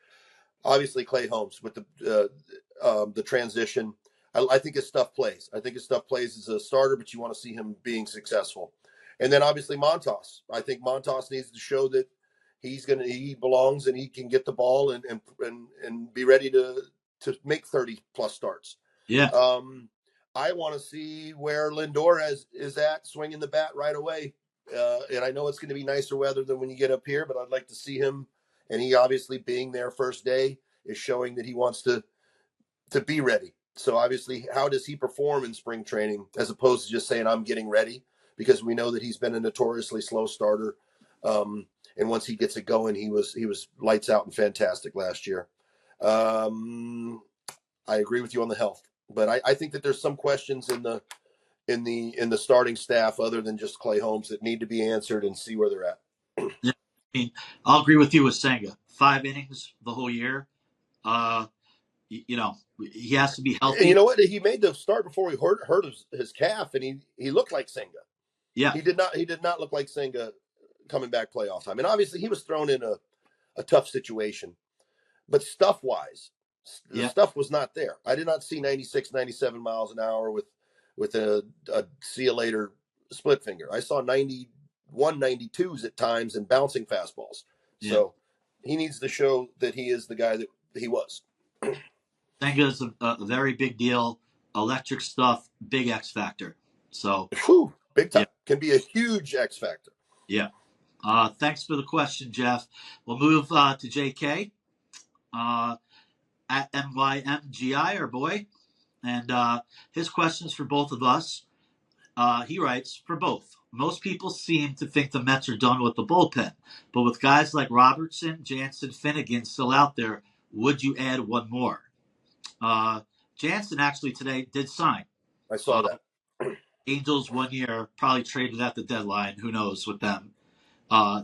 Obviously, Clay Holmes with the transition. I think his stuff plays. I think his stuff plays as a starter, but you want to see him being successful. And then obviously Montas. I think Montas needs to show that he belongs and he can get the ball and be ready to make 30+ starts. Yeah. I want to see where Lindor is at swinging the bat right away. And I know it's going to be nicer weather than when you get up here, but I'd like to see him. And he obviously being there first day is showing that he wants to be ready. So obviously, how does he perform in spring training as opposed to just saying, I'm getting ready? Because we know that he's been a notoriously slow starter. And once he gets it going, he was lights out and fantastic last year. I agree with you on the health, but I think that there's some questions in the in the starting staff other than just Clay Holmes that need to be answered and see where they're at. Yeah, I mean, I'll agree with you with Senga. 5 innings the whole year. You know, he has to be And you healthy. know what? He made the start before he hurt his calf, and he looked like Senga. Yeah, He did not look like Senga coming back playoff time. And obviously he was thrown in a tough situation. But stuff wise, the yeah, stuff was not there. I did not see 96, 97 miles an hour with a see you later split finger. I saw 91, 92s at times and bouncing fastballs. yeah. So he needs to show that he is the guy that he was. Senga is a very big deal. Electric stuff, big X factor. So, Whew, big yeah, time. Can be a huge X factor. yeah. Thanks for the question, Jeff. We'll move to JK at NYMGI, our boy. And his questions for both of us. He writes, for both. Most people seem to think the Mets are done with the bullpen, but with guys like Robertson, Jansen, Finnegan still out there, would you add one more? Jansen actually today did sign. I saw Uh, that. Angels 1 year, probably traded at the deadline. Who knows with them?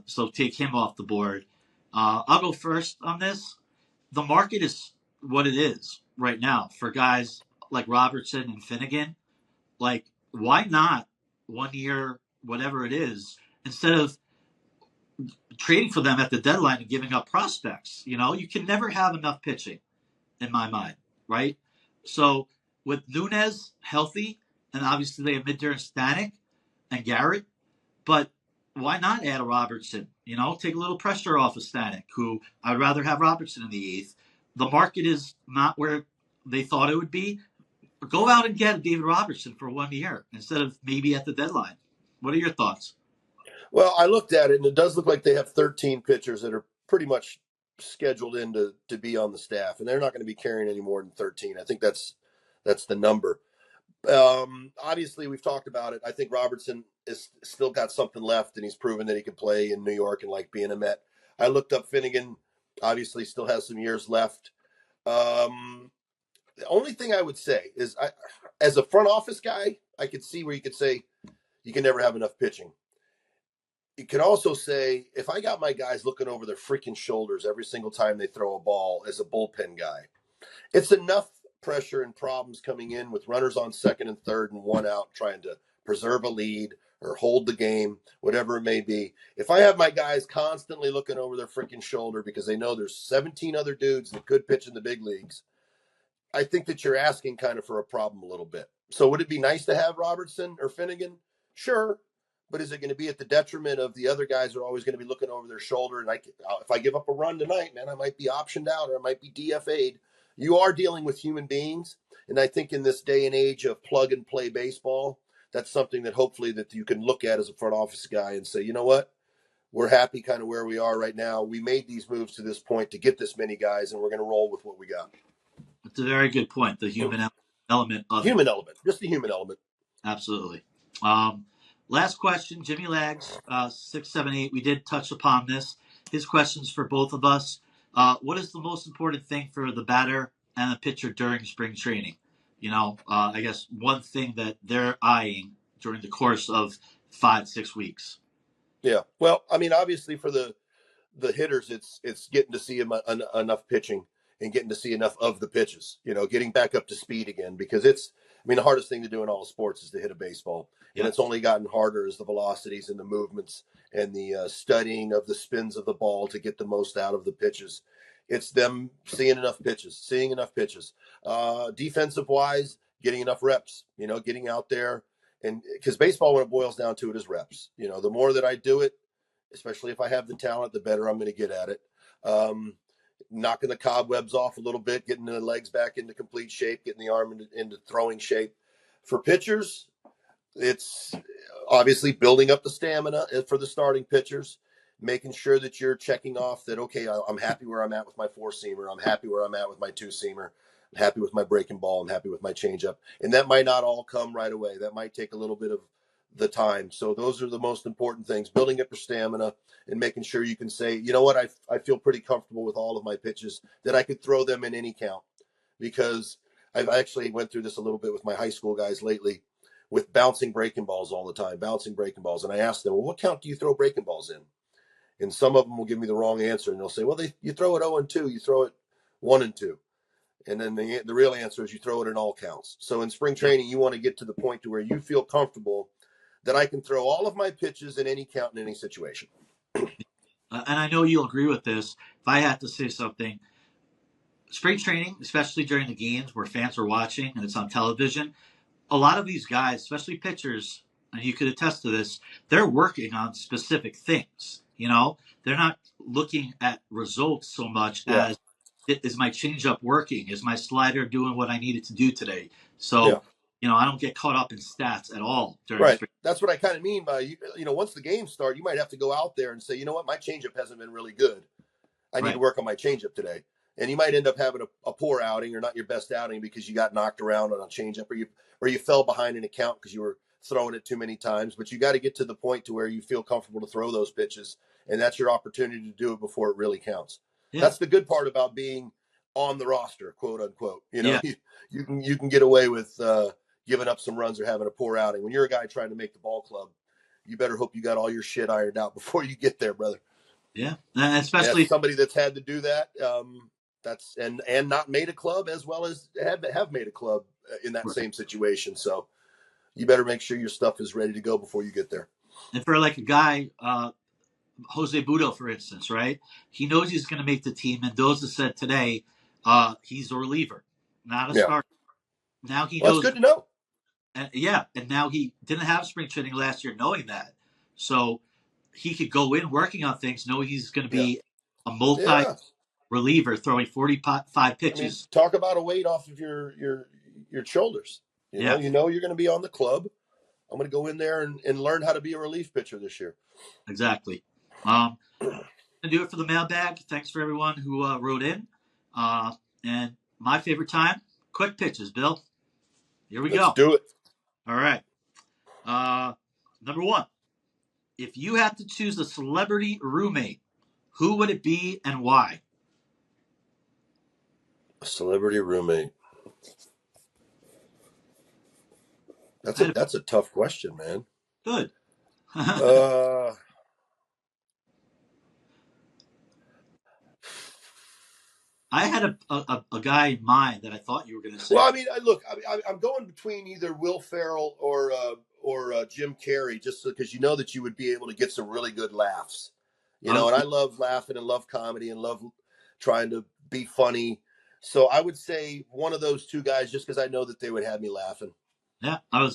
So take him off the board. I'll go first on this. The market is what it is right now for guys like Robertson and Finnegan. Like, why not 1 year, whatever it is, instead of trading for them at the deadline and giving up prospects? You know, you can never have enough pitching, in my mind, right? So with Nunez healthy, and obviously they have Midter and Stanek and Garrett, but why not add a Robertson? You know, take a little pressure off of Stanek, who I'd rather have Robertson in the eighth. The market is not where they thought it would be. Go out and get David Robertson for 1 year instead of maybe at the deadline. What are your thoughts? Well, I looked at it, and it does look like they have 13 pitchers that are pretty much scheduled in to be on the staff, and they're not going to be carrying any more than 13. I think that's the number. Obviously, we've talked about it. I think Robertson is still got something left, and he's proven that he can play in New York and like being a Met. I looked up Finnegan. Obviously, still has some years left. The only thing I would say is, as a front office guy, I could see where you could say you can never have enough pitching. You can also say, if I got my guys looking over their freaking shoulders every single time they throw a ball as a bullpen guy, it's enough pressure and problems coming in with runners on second and third and one out trying to preserve a lead or hold the game, whatever it may be. If I have my guys constantly looking over their freaking shoulder because they know there's 17 other dudes that could pitch in the big leagues, I think that you're asking kind of for a problem a little bit. So would it be nice to have Robertson or Finnegan? Sure. But is it going to be at the detriment of the other guys who are always going to be looking over their shoulder? And if I give up a run tonight, man, I might be optioned out or I might be DFA'd. You are dealing with human beings. And I think in this day and age of plug and play baseball, that's something that hopefully that you can look at as a front office guy and say, you know what? We're happy kind of where we are right now. We made these moves to this point to get this many guys, and we're going to roll with what we got. It's a very good point. The human element of Human it. element, just the human element. Absolutely. Last question, Jimmy Lags, 678. We did touch upon this. His questions for both of us. What is the most important thing for the batter and the pitcher during spring training? You know, I guess one thing that they're eyeing during the course of 5-6 weeks. Yeah. Well, I mean, obviously for the hitters, it's getting to see enough pitching and getting to see enough of the pitches. You know, getting back up to speed again because the hardest thing to do in all sports is to hit a baseball, and it's only gotten harder as the velocities and the movements and the studying of the spins of the ball to get the most out of the pitches. It's them seeing enough pitches. Defensive wise, getting enough reps. You know, getting out there. And because baseball, when it boils down to it, is reps. You know, the more that I do it, especially if I have the talent, the better I'm going to get at it. Knocking the cobwebs off a little bit, getting the legs back into complete shape, getting the arm into throwing shape. For pitchers, it's obviously building up the stamina for the starting pitchers, making sure that you're checking off that, okay, I'm happy where I'm at with my four-seamer. I'm happy where I'm at with my two-seamer. I'm happy with my breaking ball. I'm happy with my changeup. And that might not all come right away. That might take a little bit of the time. So those are the most important things, building up your stamina and making sure you can say, you know what, I feel pretty comfortable with all of my pitches that I could throw them in any count, because I've actually went through this a little bit with my high school guys lately. with bouncing breaking balls all the time, bouncing breaking balls. And I asked them, well, what count do you throw breaking balls in? And some of them will give me the wrong answer, and they'll say, well, you throw it 0-2, you throw it 1-2. And then the real answer is you throw it in all counts. So in spring training, you want to get to the point to where you feel comfortable that I can throw all of my pitches in any count in any situation. And I know you'll agree with this. If I had to say something, spring training, especially during the games where fans are watching and it's on television, a lot of these guys, especially pitchers, and you could attest to this, they're working on specific things. They're not looking at results so much as, is my changeup working? Is my slider doing what I need it to do today? So, I don't get caught up in stats at all during Right. spring. That's what I kind of mean by, once the games start, you might have to go out there and say, you know what, my changeup hasn't been really good. I need to work on my changeup today. And you might end up having a poor outing or not your best outing because you got knocked around on a changeup or you fell behind an account because you were throwing it too many times. But you got to get to the point to where you feel comfortable to throw those pitches, and that's your opportunity to do it before it really counts. Yeah. That's the good part about being on the roster, quote unquote. You can get away with giving up some runs or having a poor outing. When you're a guy trying to make the ball club, you better hope you got all your shit ironed out before you get there, brother. Yeah, especially somebody that's had to do that. That's and not made a club as well as have made a club in that same situation. So you better make sure your stuff is ready to go before you get there. And for like a guy, Jose Budo, for instance, right? He knows he's going to make the team. Mendoza said today he's a reliever, not a starter. Now he knows. That's good to know. And now he didn't have spring training last year knowing that. So he could go in working on things, know he's going to be a multi-reliever throwing 45 pitches. Talk about a weight off of your shoulders. You know you're going to be on the club. I'm going to go in there and learn how to be a relief pitcher this year. Exactly. To do it for the mailbag. Thanks for everyone who wrote in. And my favorite time, quick pitches, Bill. Here we go. Let's do it. All right. Number one, if you had to choose a celebrity roommate, who would it be and why? A celebrity roommate. That's a tough question, man. Good. I had a guy in mind that I thought you were going to say. Well, look, I'm going between either Will Ferrell or Jim Carrey, just because that you would be able to get some really good laughs. And I love laughing and love comedy and love trying to be funny. So I would say one of those two guys, just because I know that they would have me laughing. Yeah, I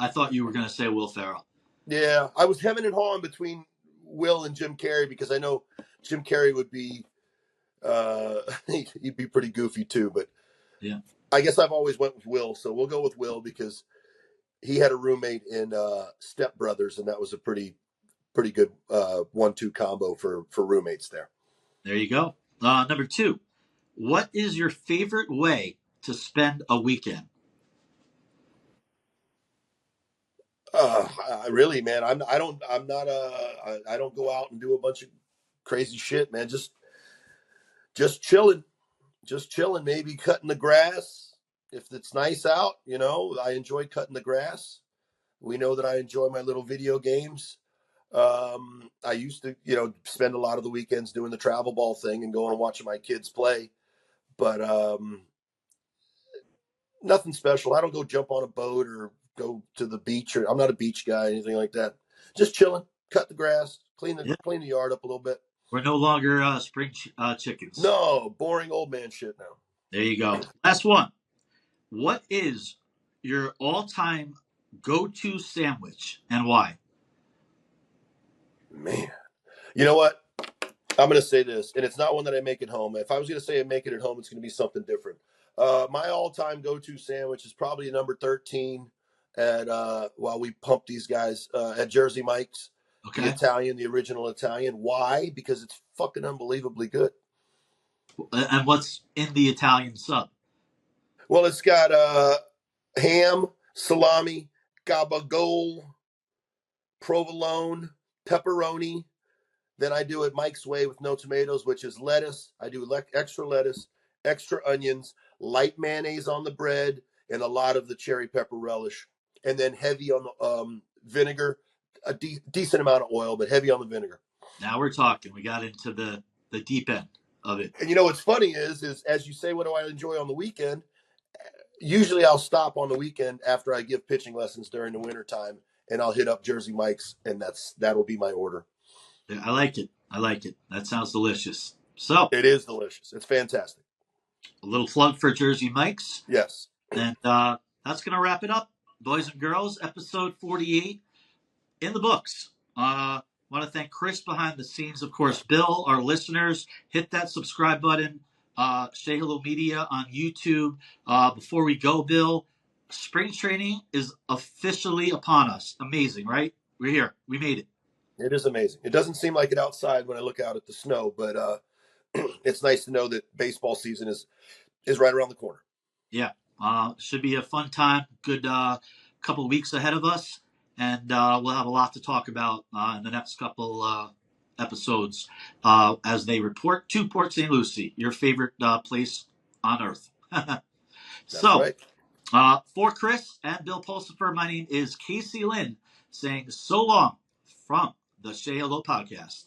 thought you were going to say Will Ferrell. Yeah, I was hemming and hawing between Will and Jim Carrey because I know Jim Carrey would be. He'd be pretty goofy too, but I guess I've always went with Will, so we'll go with Will because he had a roommate in Step Brothers, and that was a pretty good 1-2 combo for roommates there. There you go. Number two, what is your favorite way to spend a weekend? Really, man, I don't go out and do a bunch of crazy shit, man. Just chilling, maybe cutting the grass. If it's nice out, I enjoy cutting the grass. We know that I enjoy my little video games. I used to, spend a lot of the weekends doing the travel ball thing and going and watching my kids play, but nothing special. I don't go jump on a boat or go to the beach, or I'm not a beach guy, anything like that. Just chilling, cut the grass, clean the yard up a little bit. We're no longer spring chickens. No, boring old man shit now. There you go. Last one. What is your all-time go-to sandwich and why? Man, you know what? I'm going to say this, and it's not one that I make at home. If I was going to say I make it at home, it's going to be something different. My all-time go-to sandwich is probably number 13 at while we pump these guys at Jersey Mike's. Okay. The original Italian. Why? Because it's fucking unbelievably good. And what's in the Italian sub? Well, it's got ham, salami, gabagool, provolone, pepperoni. Then I do it Mike's way with no tomatoes, which is lettuce. I do extra lettuce, extra onions, light mayonnaise on the bread, and a lot of the cherry pepper relish. and then heavy on the vinegar, a decent amount of oil, but heavy on the vinegar. Now we're talking. We got into the deep end of it. And what's funny is as you say, what do I enjoy on the weekend? Usually I'll stop on the weekend after I give pitching lessons during the wintertime, and I'll hit up Jersey Mike's, and that'll be my order. I like it. That sounds delicious. So it is delicious. It's fantastic. A little plug for Jersey Mike's. Yes. And that's going to wrap it up. Boys and girls, episode 48 in the books. Want to thank Chris behind the scenes, of course, Bill, our listeners. Hit that subscribe button. Say Hello Media on YouTube. Before we go, Bill, spring training is officially upon us. Amazing, right? We're here. We made it. It is amazing. It doesn't seem like it outside when I look out at the snow, but it's nice to know that baseball season is right around the corner. Yeah. Should be a fun time. Good couple of weeks ahead of us. And we'll have a lot to talk about in the next couple episodes as they report to Port St. Lucie, your favorite place on earth. So, right. For Chris and Bill Pulsifer, my name is Casey Lynn, saying so long from the Say Hello podcast.